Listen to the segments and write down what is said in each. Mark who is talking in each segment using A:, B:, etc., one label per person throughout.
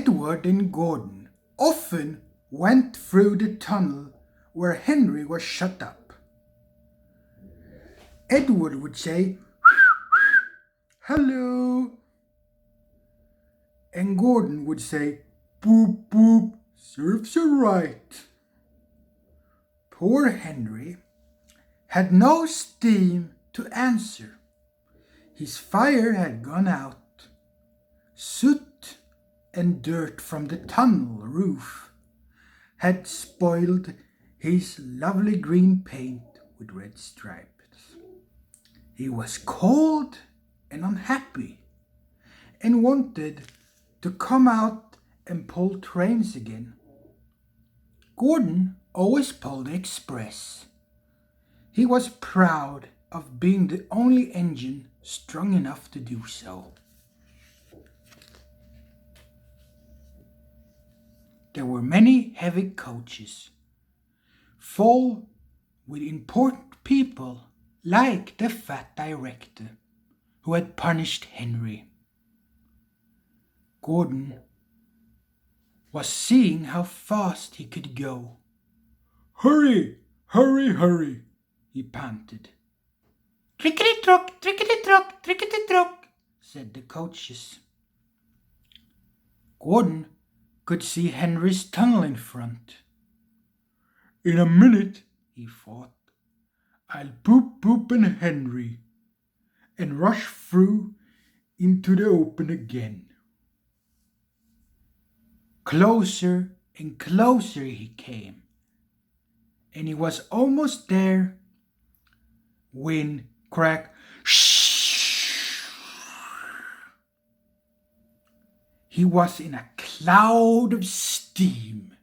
A: Edward and Gordon often went through the tunnel where Henry was shut up. Edward would say, "Hello," and Gordon would say, "Boop, boop, serves you right." Poor Henry had no steam to answer. His fire had gone out. Soot and dirt from the tunnel roof had spoiled his lovely green paint with red stripes. He was cold and unhappy and wanted to come out and pull trains again. Gordon always pulled the express. He was proud of being the only engine strong enough to do so. There were many heavy coaches, full with important people like the fat director who had punished Henry. Gordon was seeing how fast he could go. "Hurry, hurry, hurry," he panted. "Trickety-trock, trickety-trock, trickety-trock," said the coaches. Gordon could see Henry's tunnel in front. "In a minute," he thought, "I'll poop in Henry and rush through into the open again." Closer and closer he came, and he was almost there when crack, shh! He was in a cloud of steam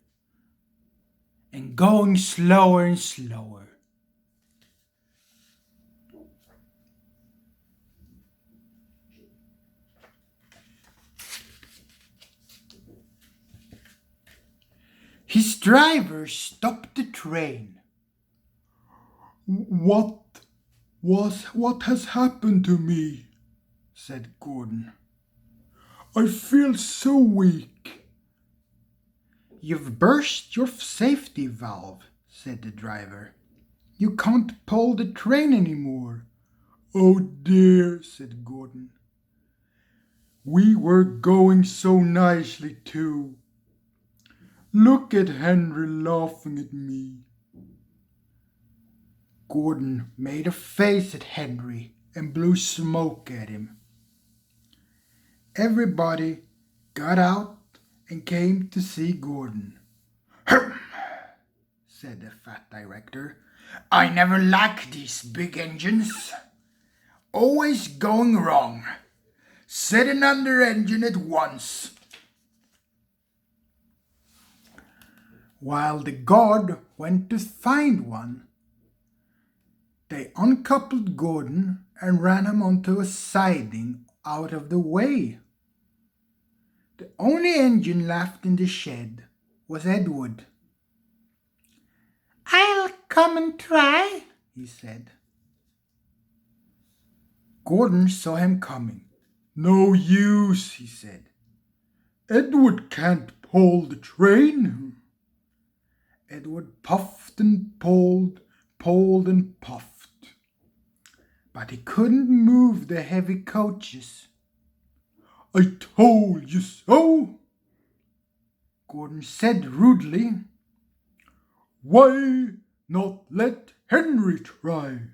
A: and going slower and slower. His driver stopped the train. What has happened to me?" said Gordon. "I feel so weak." "You've burst your safety valve," said the driver. "You can't pull the train anymore." "Oh dear," said Gordon. "We were going so nicely too. Look at Henry laughing at me." Gordon made a face at Henry and blew smoke at him. Everybody got out and came to see Gordon. "Hm," said the fat director. "I never liked these big engines. Always going wrong. Set another engine at once." While the guard went to find one, they uncoupled Gordon and ran him onto a siding out of the way. The only engine left in the shed was Edward. "I'll come and try," he said. Gordon saw him coming. "No use," he said. "Edward can't pull the train." Edward puffed and pulled and puffed, but he couldn't move the heavy coaches. "I told you so," Gordon said rudely. "Why not let Henry try?"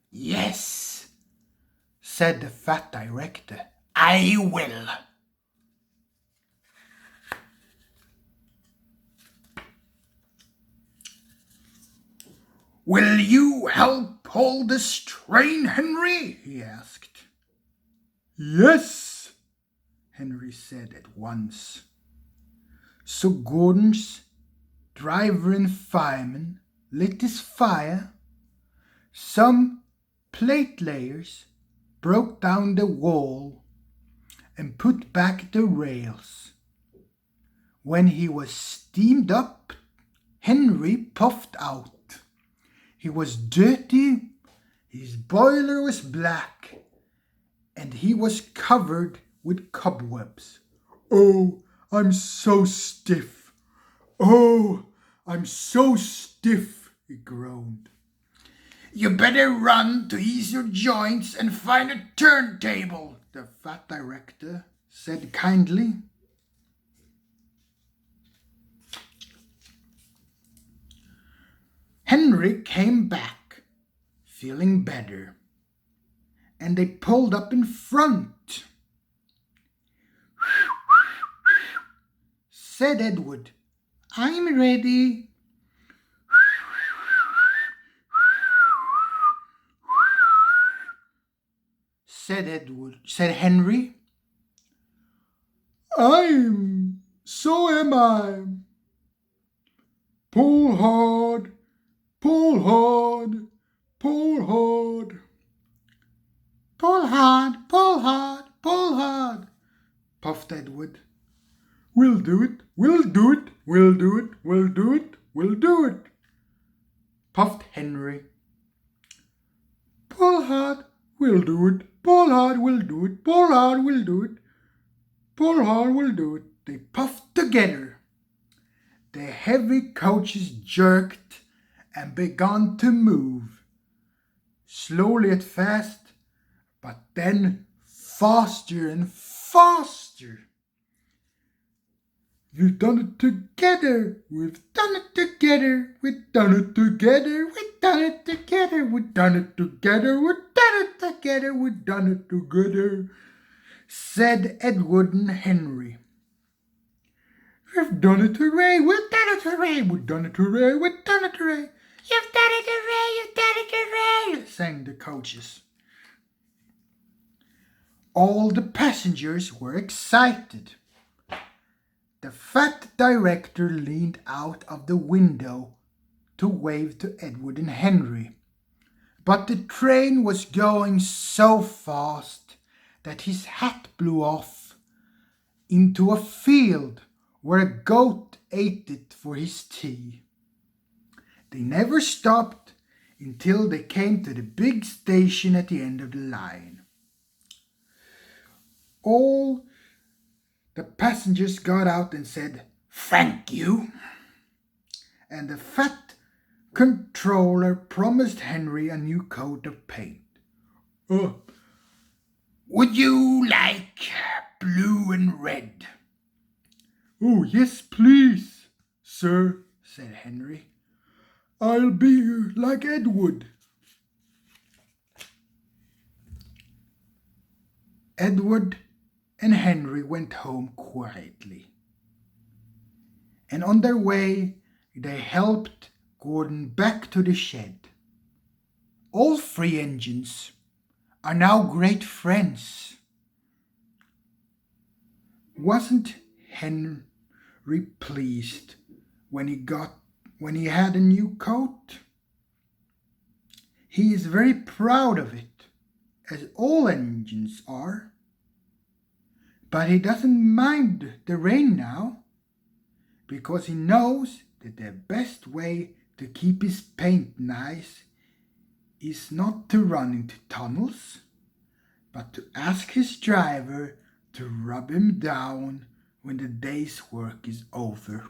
A: "Yes," said the fat director, "I will." "Will you help pull this train, Henry?" he asked. "Yes," Henry said at once. So Gordon's driver and fireman lit his fire. Some plate layers broke down the wall and put back the rails. When he was steamed up, Henry puffed out. He was dirty, his boiler was black, and he was covered with cobwebs. "Oh, I'm so stiff. Oh, I'm so stiff, he groaned. You better run to ease your joints and find a turntable, the fat director said kindly. Henry came back, feeling better, and they pulled up in front. Said Edward, I'm ready. Said Henry. So am I. Pull hard, pull hard, pull hard. Pull hard, pull hard, pull hard, puffed Edward. We'll do it, we'll do it, we'll do it, we'll do it, we'll do it, puffed Henry. Pull hard, we'll do it, pull hard, we'll do it, pull hard, we'll do it, pull hard, we'll do it. They puffed together. The heavy coaches jerked and began to move, slowly at first, but then faster and faster. We've done it together, we've done it together, we've done it together, we've done it together, we've done it together, we've done it together, we've done it together, said Edward and Henry. We've done it, hooray, we've done it, hooray, we've done it, hooray, we've done it, hooray. You've done it, hooray, you've done it, hooray, sang the coaches. All the passengers were excited. The fat director leaned out of the window to wave to Edward and Henry. But the train was going so fast that his hat blew off into a field where a goat ate it for his tea. They never stopped until they came to the big station at the end of the line. All the passengers got out and said, "Thank you." And the fat controller promised Henry a new coat of paint. Would you like blue and red? Oh, yes, please, sir, said Henry. I'll be like Edward. Edward and Henry went home quietly. And on their way, they helped Gordon back to the shed. All three engines are now great friends. Wasn't Henry pleased when he had a new coat? He is very proud of it, as all engines are. But he doesn't mind the rain now, because he knows that the best way to keep his paint nice is not to run into tunnels, but to ask his driver to rub him down when the day's work is over.